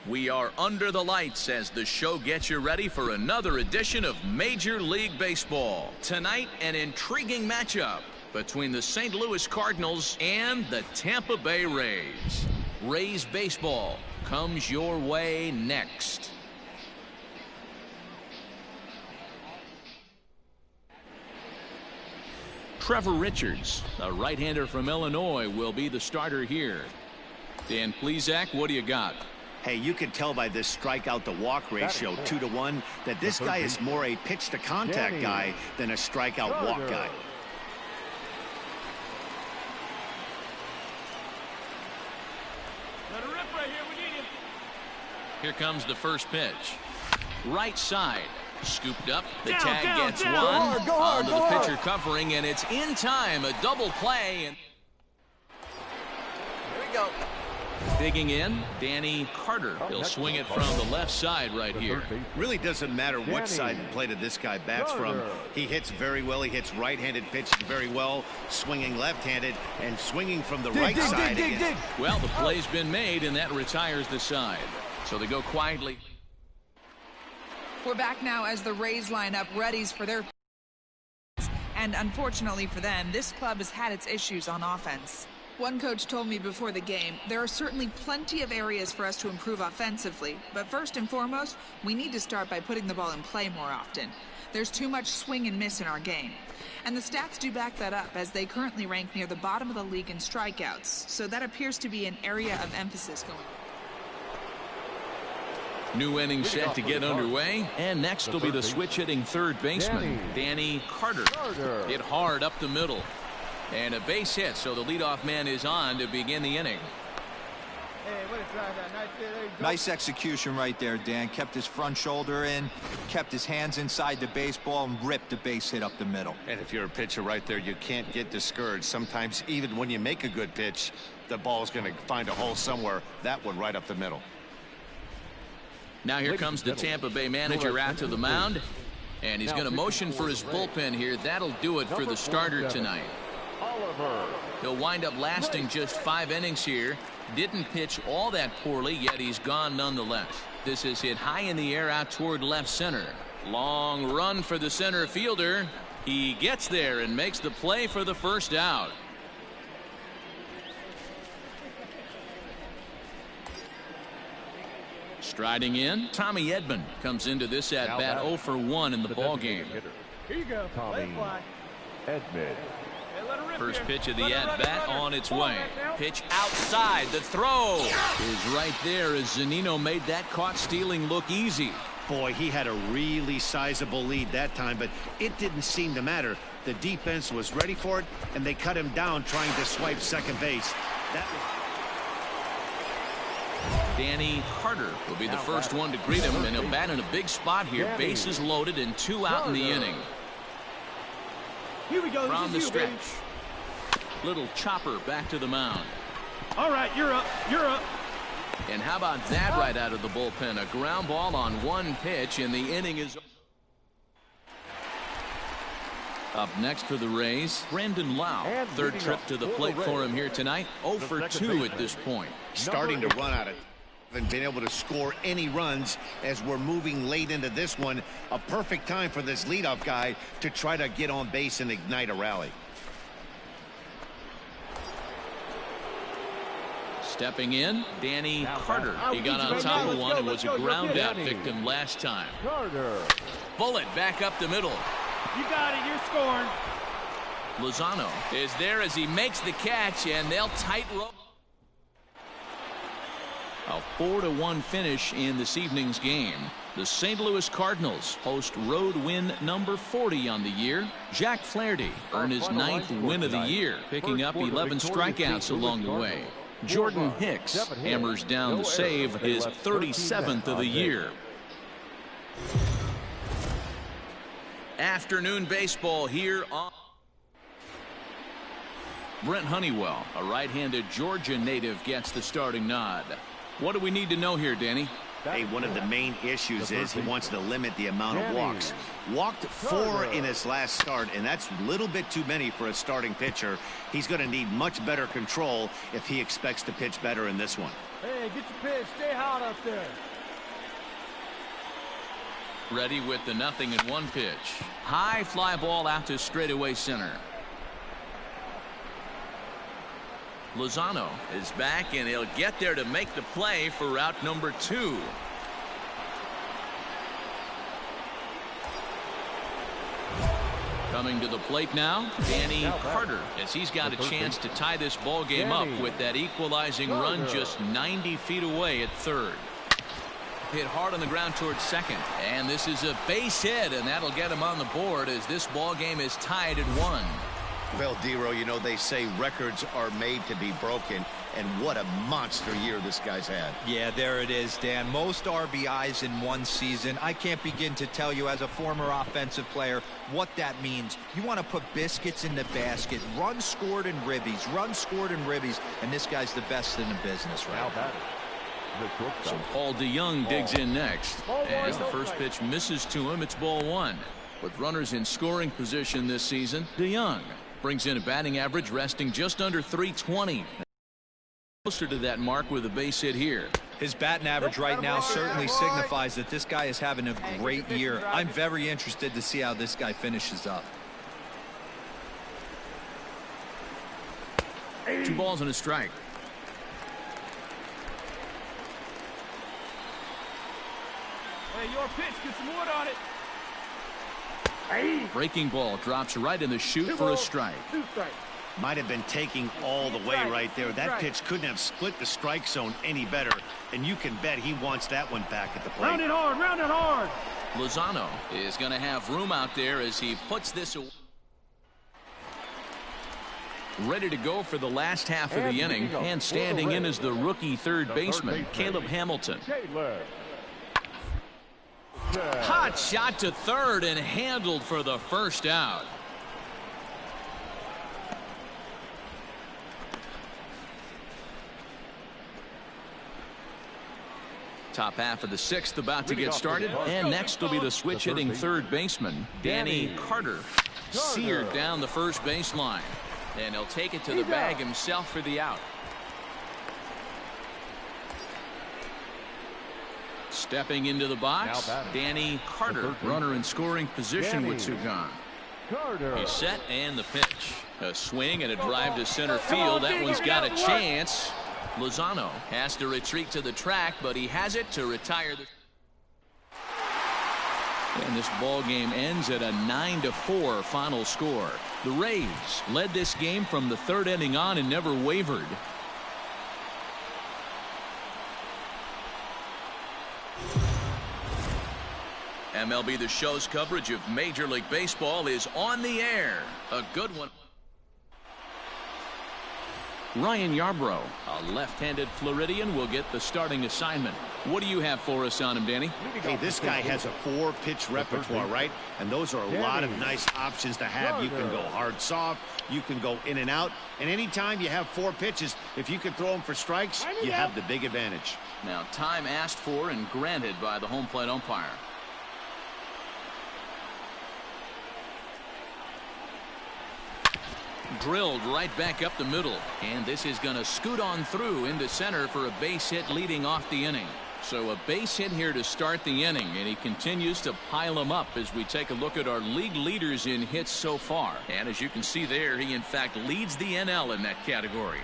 We are under the lights as the show gets you ready for another edition of Major League Baseball. Tonight, an intriguing matchup between the St. Louis Cardinals and the Tampa Bay Rays. Rays baseball comes your way next. Trevor Richards, a right-hander from Illinois, will be the starter here. Dan Plesac, what do you got? Hey, you can tell by this strikeout to walk ratio 2-to-1 that this guy is more a pitch to contact guy than a strikeout walk guy. Let it rip right here. We need him. Here comes the first pitch. Right side. Scooped up. The tag gets one. Onto the pitcher covering, and it's in time. A double play. And here we go. Digging in, Danny Carter. He'll swing it from the left side right here. Really doesn't matter which side of the plate this guy bats from. He hits very well. He hits right-handed pitches very well, swinging left-handed and swinging from the right side. Well, the play's been made, and that retires the side. So they go quietly. We're back now as the Rays line up readies for their... And unfortunately for them, this club has had its issues on offense. One coach told me before the game, there are certainly plenty of areas for us to improve offensively, but first and foremost, we need to start by putting the ball in play more often. There's too much swing and miss in our game. And the stats do back that up, as they currently rank near the bottom of the league in strikeouts, so that appears to be an area of emphasis going on. New inning set to get underway, and next will be the switch-hitting third baseman, Danny Carter. Hit hard up the middle. And a base hit, so the leadoff man is on to begin the inning. Nice execution right there, Dan. Kept his front shoulder in, kept his hands inside the baseball, and ripped the base hit up the middle. And if you're a pitcher right there, you can't get discouraged. Sometimes even when you make a good pitch, the ball's going to find a hole somewhere. That one right up the middle. Now here comes the Tampa Bay manager out to the mound, and he's going to motion for his bullpen here. That'll do it for the starter tonight. He'll wind up lasting just 5 innings here. Didn't pitch all that poorly, yet he's gone nonetheless. This is hit high in the air out toward left center. Long run for the center fielder. He gets there and makes the play for the first out. Striding in, Tommy Edman comes into this at bat 0 for 1 in the ball game. Here you go. Tommy Edman. First pitch of the at-bat on its way. Pitch outside. The throw is right there as Zunino made that caught stealing look easy. Boy, he had a really sizable lead that time, but it didn't seem to matter. The defense was ready for it, and they cut him down trying to swipe second base. Danny Carter will be the first one to greet him, and he'll bat in a big spot here. Bases loaded and 2 out in the inning. Here we go. From the stretch. Little chopper back to the mound. All right, you're up. You're up. And how about that right out of the bullpen? A ground ball on 1 pitch, and the inning is up next for the Rays. Brendan Lau, third trip to the plate for him here tonight. 0 for 2 at this point. Starting to run out of and been able to score any runs as we're moving late into this one. A perfect time for this leadoff guy to try to get on base and ignite a rally. Stepping in, Danny Carter. He got on top of one and was a ground out victim last time. Bullet back up the middle. You got it. You're scoring. Lozano is there as he makes the catch, and they'll tightrope. A 4-1 finish in this evening's game. The St. Louis Cardinals host road win number 40 on the year. Jack Flaherty earned his 9th win of the year, picking up 11 strikeouts along the way. Jordan Hicks hammers down the save, his 37th of the year. Afternoon baseball here on Brent Honeywell, a right-handed Georgia native, gets the starting nod. What do we need to know here, Danny? Hey, one of the main issues is he wants to limit the amount of walks. Walked 4 in his last start, and that's a little bit too many for a starting pitcher. He's going to need much better control if he expects to pitch better in this one. Hey, get your pitch. Stay hot up there. Ready with the 0-1 pitch. High fly ball out to straightaway center. Lozano is back, and he'll get there to make the play for route number 2. Coming to the plate now, Danny Carter, as he's got a chance to tie this ball game up with that equalizing run just 90 feet away at third. Hit hard on the ground towards second, and this is a base hit, and that'll get him on the board as this ball game is tied at 1. Well, Dero, you know, they say records are made to be broken, and what a monster year this guy's had. Yeah, there it is, Dan. Most RBIs in one season. I can't begin to tell you as a former offensive player what that means. You want to put biscuits in the basket. Runs scored in ribbies. Runs scored in ribbies. And this guy's the best in the business right now. So Paul DeYoung digs in next. As the first pitch misses to him, it's ball 1. With runners in scoring position this season, DeYoung brings in a batting average resting just under 320. Closer to that mark with a base hit here. His batting average right now certainly signifies that this guy is having a great year. I'm very interested to see how this guy finishes up. 2 balls and a strike. Hey, your pitch. Get some wood on it. Breaking ball drops right in the chute for a strike. Might have been taking all the way right there. That pitch couldn't have split the strike zone any better, and you can bet he wants that one back at the plate. Round it hard, round it hard. Lozano is going to have room out there as he puts this away. Ready to go for the last half of the inning, and standing in is the rookie third baseman, Caleb Hamilton. Hot shot to third and handled for the first out. Top half of the 6th about to get started, and next will be the switch hitting third baseman, Danny Carter. Seared down the first baseline, and he'll take it to the bag himself for the out. Stepping into the box, Danny Carter, runner in scoring position with 2 gone. He's set, and the pitch. A swing and a drive to center field. That one's got a chance. Lozano has to retreat to the track, but he has it to retire. And this ball game ends at a 9-4 final score. The Rays led this game from the 3rd inning on and never wavered. MLB The Show's coverage of Major League Baseball is on the air. A good one. Ryan Yarbrough, a left-handed Floridian, will get the starting assignment. What do you have for us on him, Danny? Hey, this guy has a 4-pitch repertoire, right? And those are a lot of nice options to have. You can go hard, soft. You can go in and out. And anytime you have 4 pitches, if you can throw them for strikes, you have the big advantage. Now, time asked for and granted by the home plate umpire. Drilled right back up the middle, and this is going to scoot on through into center for a base hit leading off the inning. So a base hit here to start the inning, and he continues to pile them up as we take a look at our league leaders in hits so far. And as you can see there, he in fact leads the NL in that category.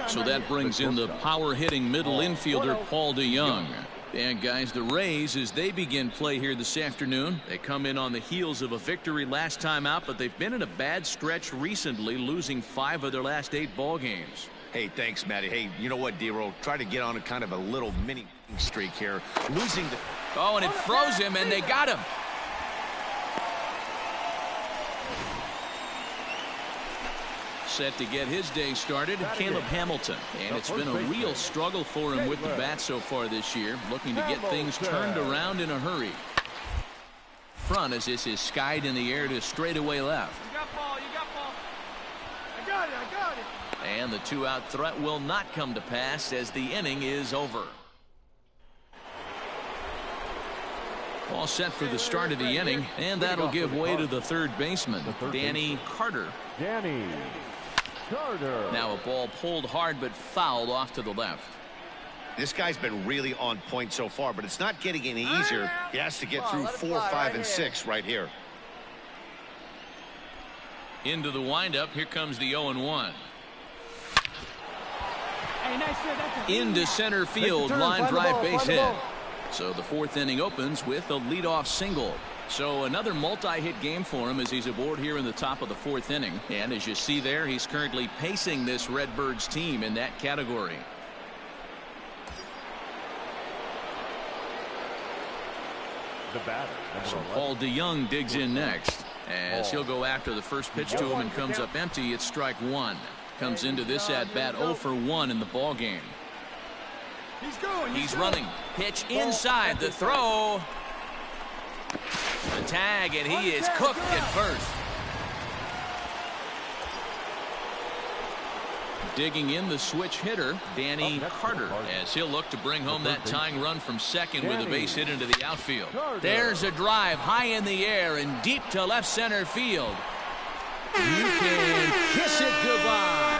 So that brings in the power-hitting middle infielder Paul DeJong. And guys, the Rays, as they begin play here this afternoon, they come in on the heels of a victory last time out, but they've been in a bad stretch recently, losing 5 of their last 8 ball games. Hey, thanks, Matty. Hey, you know what, D-Roll? Try to get on a kind of a little mini streak here. Losing the... Oh, and it froze him, and they got him. Set to get his day started, Caleb Hamilton. And it's been a real struggle for him with the bat so far this year, looking to get things turned around in a hurry. Front as this is skied in the air to straightaway left. You got ball, you got ball. I got it. And the 2-out threat will not come to pass as the inning is over. All set for the start of the inning, and that'll give way to the third baseman, Danny Carter. Danny Carter. Now a ball pulled hard but fouled off to the left. This guy's been really on point so far, but it's not getting any easier. He has to get through 4, 5, and 6 right here. Into the windup, here comes the 0-1. Into center field, line drive base hit. So the 4th inning opens with a leadoff single. So another multi-hit game for him as he's aboard here in the top of the 4th inning. And as you see there, he's currently pacing this Redbirds team in that category. The batter. So Paul DeJong digs in next as he'll go after the first pitch to him and comes up empty. It's strike 1. Comes into this at bat 0 for 1 in the ball game. He's running. Pitch inside. The throw. The tag, and he is cooked at first. Digging in the switch hitter, Danny Carter, as he'll look to bring home that tying run from second with a base hit into the outfield. There's a drive high in the air and deep to left center field. You can kiss it goodbye.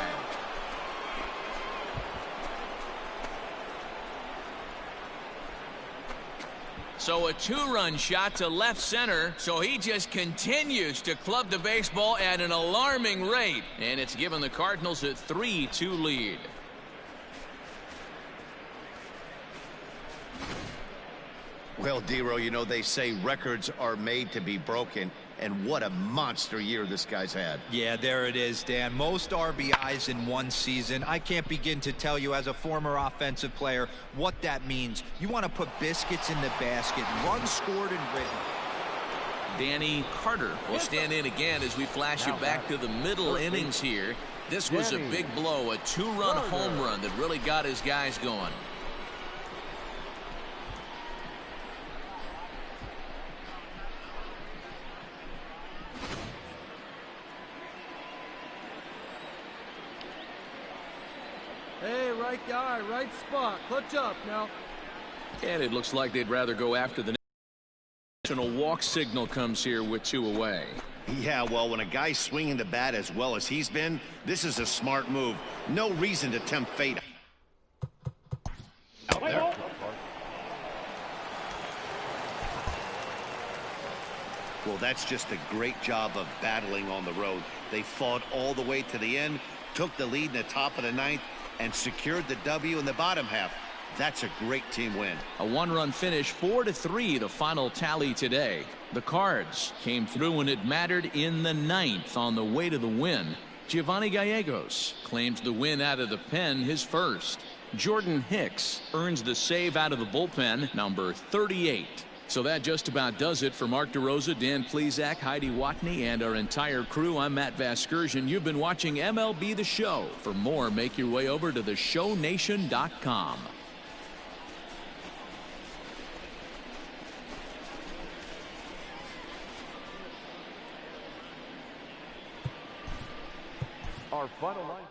So a 2-run shot to left center, so he just continues to club the baseball at an alarming rate. And it's given the Cardinals a 3-2 lead. Well, D-Row, you know, they say records are made to be broken. And what a monster year this guy's had. Yeah, there it is, Dan. Most RBIs in one season. I can't begin to tell you as a former offensive player what that means. You want to put biscuits in the basket, runs scored and written. Danny Carter will stand in again as we flash you back to the middle innings here. This was a big blow, a 2-run home run that really got his guys going. Hey, right guy, right spot. Clutch up now. And it looks like they'd rather go after the national walk signal comes here with 2 away. Yeah, well, when a guy's swinging the bat as well as he's been, this is a smart move. No reason to tempt fate. Out there. Well, that's just a great job of battling on the road. They fought all the way to the end, took the lead in the top of the 9th, and secured the W in the bottom half. That's a great team win. A one-run finish, 4-3, the final tally today. The Cards came through when it mattered in the 9th on the way to the win. Giovanni Gallegos claims the win out of the pen, his first. Jordan Hicks earns the save out of the bullpen, number 38. So that just about does it for Mark DeRosa, Dan Plesac, Heidi Watney, and our entire crew. I'm Matt Vasgersian. You've been watching MLB The Show. For more, make your way over to theshownation.com. Our final line.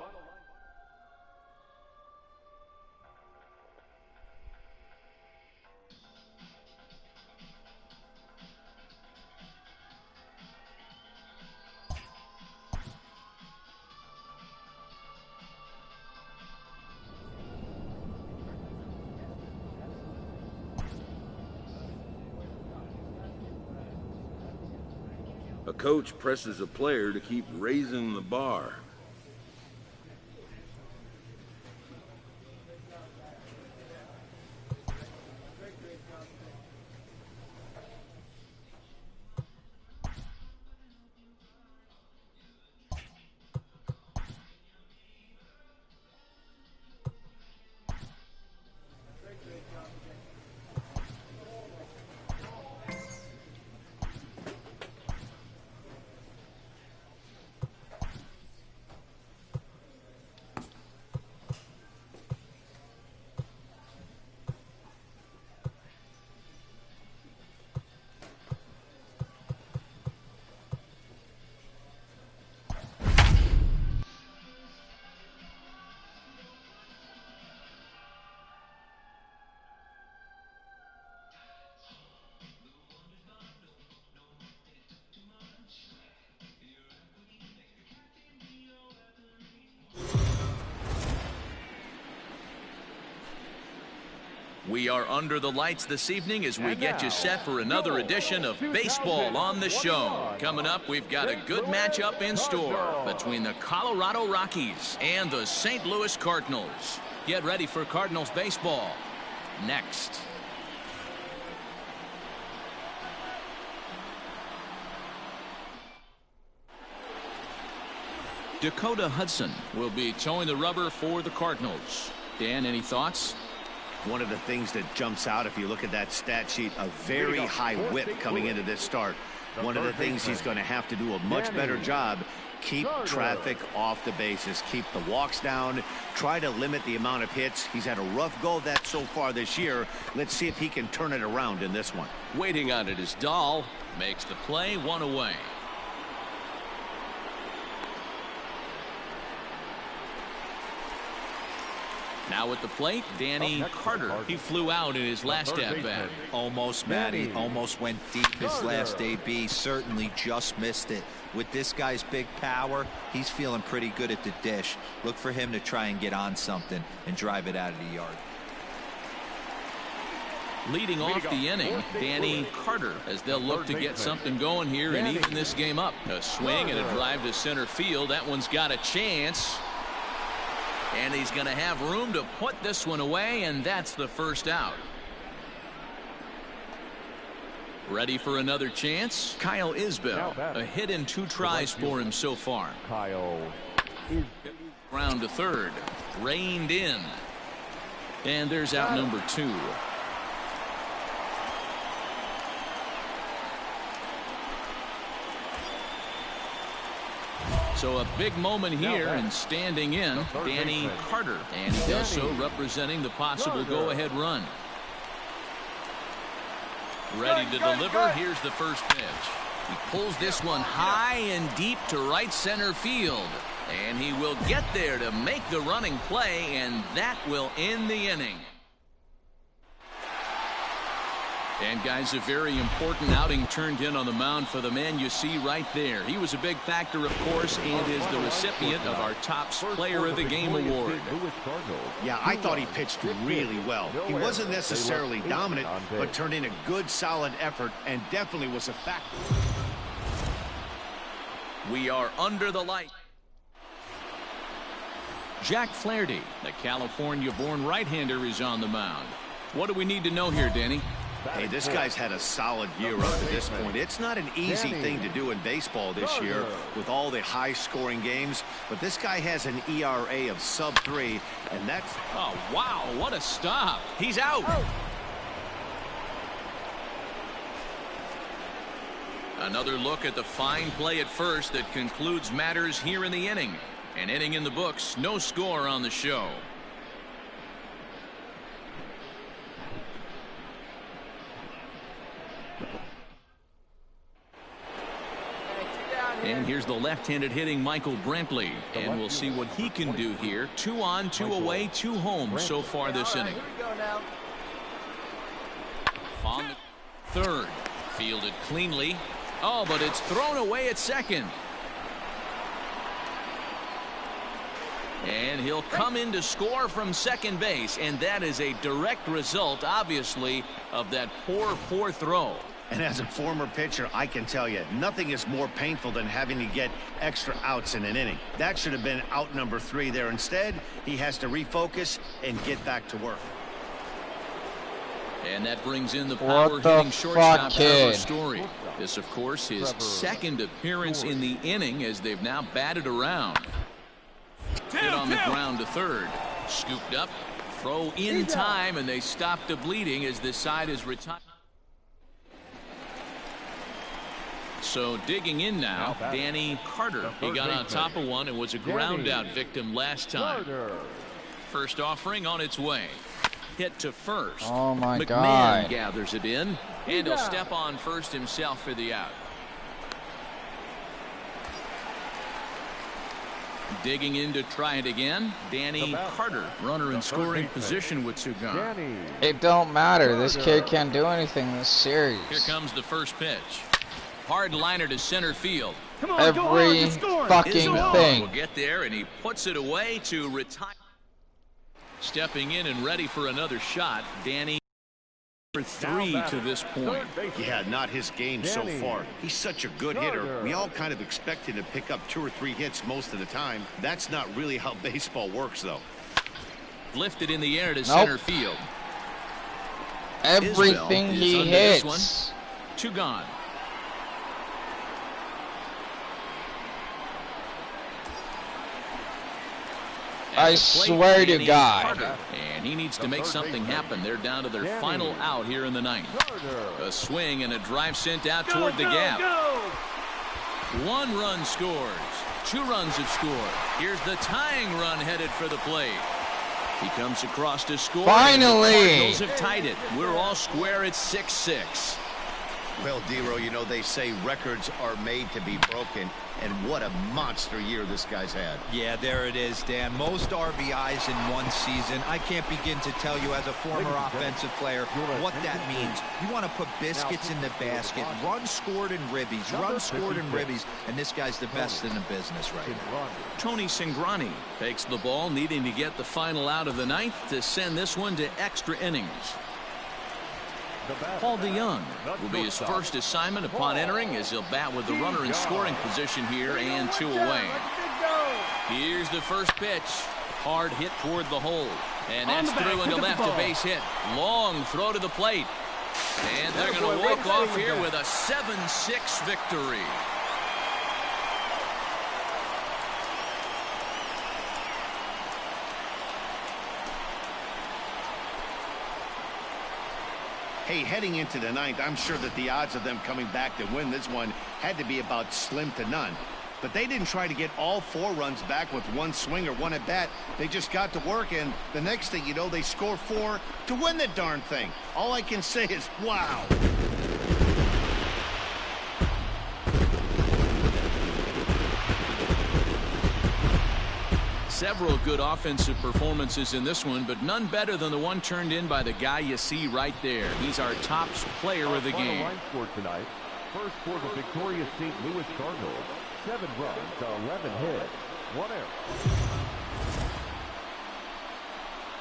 A coach presses a player to keep raising the bar. We are under the lights this evening as we get you set for another edition of Baseball on the Show. Coming up, we've got a good matchup in store between the Colorado Rockies and the St. Louis Cardinals. Get ready for Cardinals baseball next. Dakota Hudson will be towing the rubber for the Cardinals. Dan, any thoughts? One of the things that jumps out if you look at that stat sheet, a very high whip coming into this start. One of the things he's going to have to do a much better job, keep traffic off the bases, keep the walks down, try to limit the amount of hits. He's had a rough go of that so far this year. Let's see if he can turn it around in this one. Waiting on it is Dahl. Makes the play, one away. Now at the plate, Danny Carter. He flew out in his last at-bat. Almost, Matty. Almost went deep his last AB. Certainly just missed it. With this guy's big power, he's feeling pretty good at the dish. Look for him to try and get on something and drive it out of the yard. Leading off the inning, Danny Carter, as they'll look to get something going here and even this game up. A swing and a drive to center field. That one's got a chance. And he's going to have room to put this one away, and that's the first out. Ready for another chance? Kyle Isbell. A hit and 2 tries for him so far. Kyle Round to third. Reined in. And there's out number 2. So a big moment here, and standing in, Danny Carter. And he does so representing the possible go-ahead run. Ready to deliver. Here's the first pitch. He pulls this one high and deep to right center field. And he will get there to make the running play, and that will end the inning. And guys, a very important outing turned in on the mound for the man you see right there. He was a big factor, of course, and is the recipient of our Top Player of the Game award. Yeah, I thought he pitched really well. He wasn't necessarily dominant, but turned in a good, solid effort and definitely was a factor. We are under the light. Jack Flaherty, the California-born right-hander, is on the mound. What do we need to know here, Danny? Hey, this guy's had a solid year up to this point. It's not an easy thing to do in baseball this year with all the high-scoring games, but this guy has an ERA of sub-3, and that's... Oh, wow, what a stop. He's out. Another look at the fine play at first that concludes matters here in the inning. An inning in the books, no score on the show. And here's the left-handed hitting Michael Brantley. And we'll see what he can do here. 2 on, 2 away, 2 home so far this inning. On the third. Fielded cleanly. Oh, but it's thrown away at second. And he'll come in to score from second base. And that is a direct result, obviously, of that poor throw. And as a former pitcher, I can tell you, nothing is more painful than having to get extra outs in an inning. That should have been out number 3 there. Instead, he has to refocus and get back to work. And that brings in the power-hitting shortstop Trevor Story. This, of course, his second appearance in the inning as they've now batted around. Hit on the ground to third. Scooped up. Throw in time, and they stop the bleeding as this side is retired. So digging in now, Danny Carter. He got on top of one and was a ground-out victim last time. First offering on its way. Hit to first. Oh, my McMahon God. gathers it in, and he'll step on first himself for the out. Digging in to try it again, Danny Carter, runner in scoring position with two gone. It don't matter. This kid can't do anything this series. Here comes the first pitch. Hard liner to center field. Every fucking thing. Will get there, and he puts it away to retire. Stepping in and ready for another shot, Danny for 3 to this point. Yeah, not his game so far. He's such a good hitter. We all kind of expect him to pick up 2 or 3 hits most of the time. That's not really how baseball works, though. Lifted in the air to center field. Everything he hits. 2 gone. I swear to God. And he needs to make something happen. They're down to their final out here in the 9th. A swing and a drive sent out toward the gap. 1 run scores. 2 runs have scored. Here's the tying run headed for the plate. He comes across to score. Finally! The Cardinals have tied it. We're all square at 6-6. Well, Dero, you know, they say records are made to be broken, and what a monster year this guy's had. Yeah, there it is, Dan. Most RBIs in one season. I can't begin to tell you as a former offensive player what that means. You want to put biscuits in the basket, runs scored in ribbies, and this guy's the best in the business right now. Tony Cingrani takes the ball, needing to get the final out of the 9th to send this one to extra innings. Paul DeYoung will be his first assignment upon entering, as he'll bat with the runner in scoring position here and 2 away. Here's the first pitch. Hard hit toward the hole. And that's through into left, a base hit. Long throw to the plate. And they're going to walk off here with a 7-6 victory. Hey, heading into the 9th, I'm sure that the odds of them coming back to win this one had to be about slim to none. But they didn't try to get all 4 runs back with 1 swing or 1 at bat. They just got to work, and the next thing you know, they score 4 to win the darn thing. All I can say is, wow. Several good offensive performances in this one, but none better than the one turned in by the guy you see right there. He's our top player of the game. Line score tonight. First for the victorious St. Louis Cardinals. 7 runs, 11 hits, 1 error.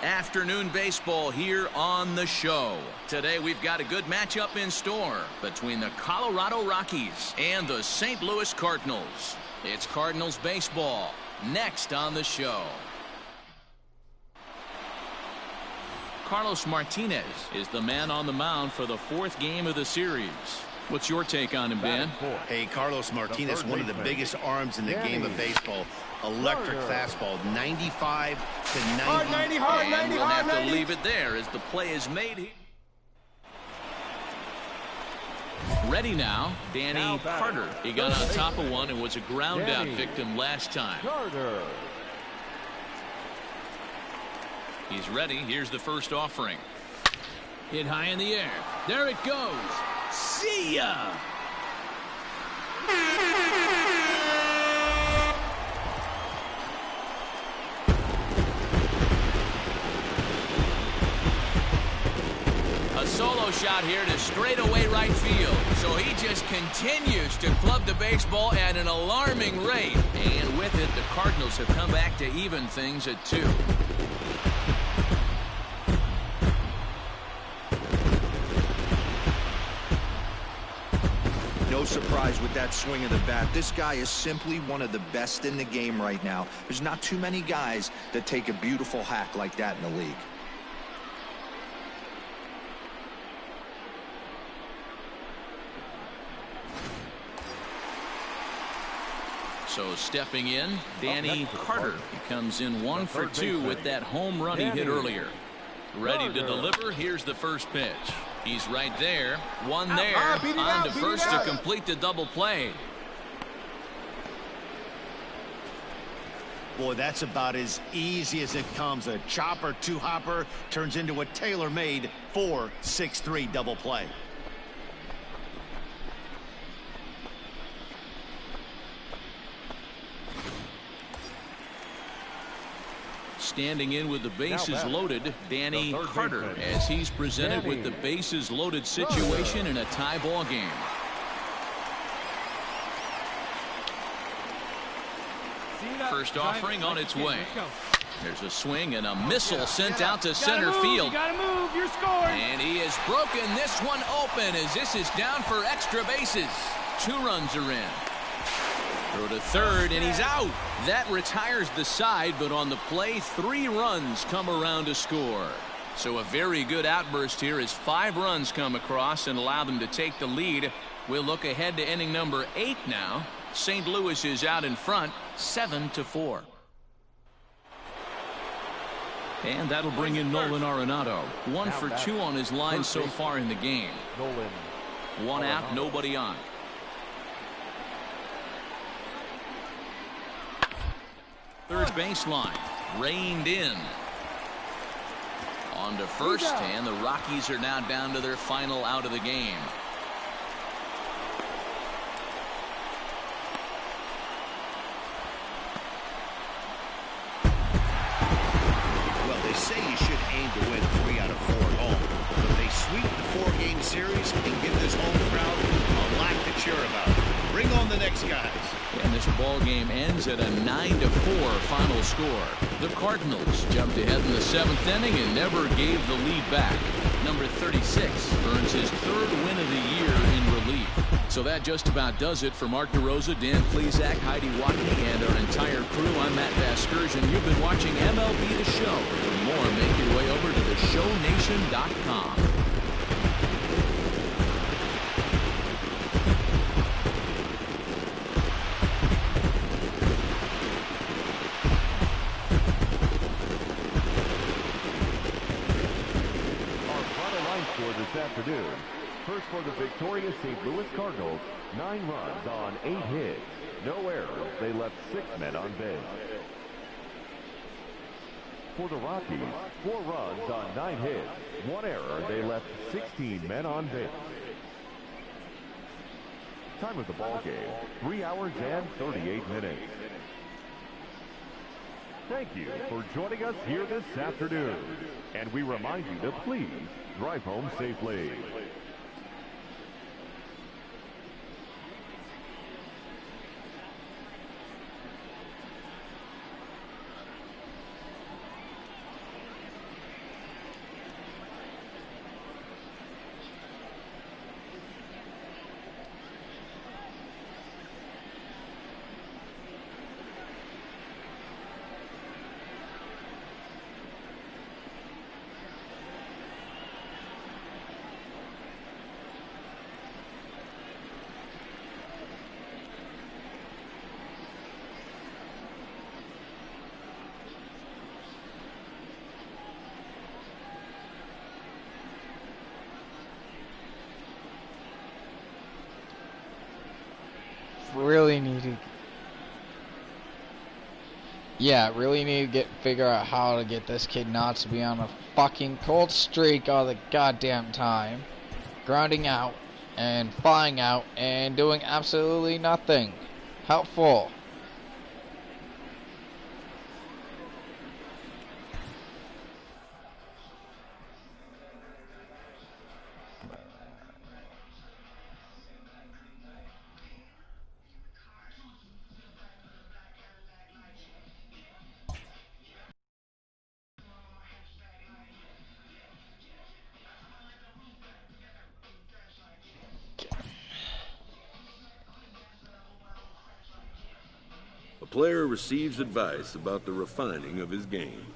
Afternoon baseball here on the show. Today we've got a good matchup in store between the Colorado Rockies and the St. Louis Cardinals. It's Cardinals baseball next on the show. Carlos Martinez is the man on the mound for the 4th game of the series. What's your take on him, Ben? Hey, Carlos Martinez, one of the biggest arms in the game of baseball. Electric fastball, 95 to 90. Hard 90, hard 90, And we'll hard have 90. to leave it there as the play is made here. Ready now, Danny Carter. He got on top of one and was a ground out victim last time. Carter. He's ready. Here's the first offering. Hit high in the air. There it goes. See ya! A solo shot here to straightaway right field. So he just continues to club the baseball at an alarming rate. And with it, the Cardinals have come back to even things at 2. No surprise with that swing of the bat. This guy is simply one of the best in the game right now. There's not too many guys that take a beautiful hack like that in the league. So stepping in, Danny Carter. He comes in 1 for 2 with that home run he hit earlier. Ready to deliver. Here's the first pitch. He's right there. One there. On to first to complete the double play. Boy, that's about as easy as it comes. A chopper, 2-hopper turns into a tailor-made 4-6-3 double play. Standing in with the bases loaded, Danny Carter, as he's presented with the bases loaded situation in a tie ball game. First offering on its way. There's a swing and a missile sent out to center field. Move, you're scoring. And he has broken this one open as this is down for extra bases. 2 runs are in. Throw to third, and he's out. That retires the side, but on the play, 3 runs come around to score. So a very good outburst here as 5 runs come across and allow them to take the lead. We'll look ahead to inning number 8 now. St. Louis is out in front, 7-4. And that'll bring in Nolan Arenado. 1 for 2 on his line so far in the game. 1 out, nobody on. Third baseline, reined in. On to first, and the Rockies are now down to their final out of the game. Well, they say you should aim to win 3 out of 4 at home. But they sweep the 4-game series and give this home crowd a lot to cheer about. Bring on the next guys. And this ball game ends at a 9-4 final score. The Cardinals jumped ahead in the 7th inning and never gave the lead back. Number 36 earns his 3rd win of the year in relief. So that just about does it for Mark DeRosa, Dan Plesac, Heidi Watney, and our entire crew. I'm Matt Vasgersian. You've been watching MLB The Show. For more, make your way over to theshownation.com. This afternoon. First for the victorious St. Louis Cardinals, 9 runs on 8 hits. No errors. They left 6 men on base. For the Rockies, 4 runs on 9 hits. 1 error. They left 16 men on base. Time of the ball game, 3 hours and 38 minutes. Thank you for joining us here this afternoon. And we remind you to please drive home safely. Yeah, really need to figure out how to get this kid not to be on a fucking cold streak all the goddamn time. Grounding out and flying out and doing absolutely nothing helpful. A player receives advice about the refining of his game.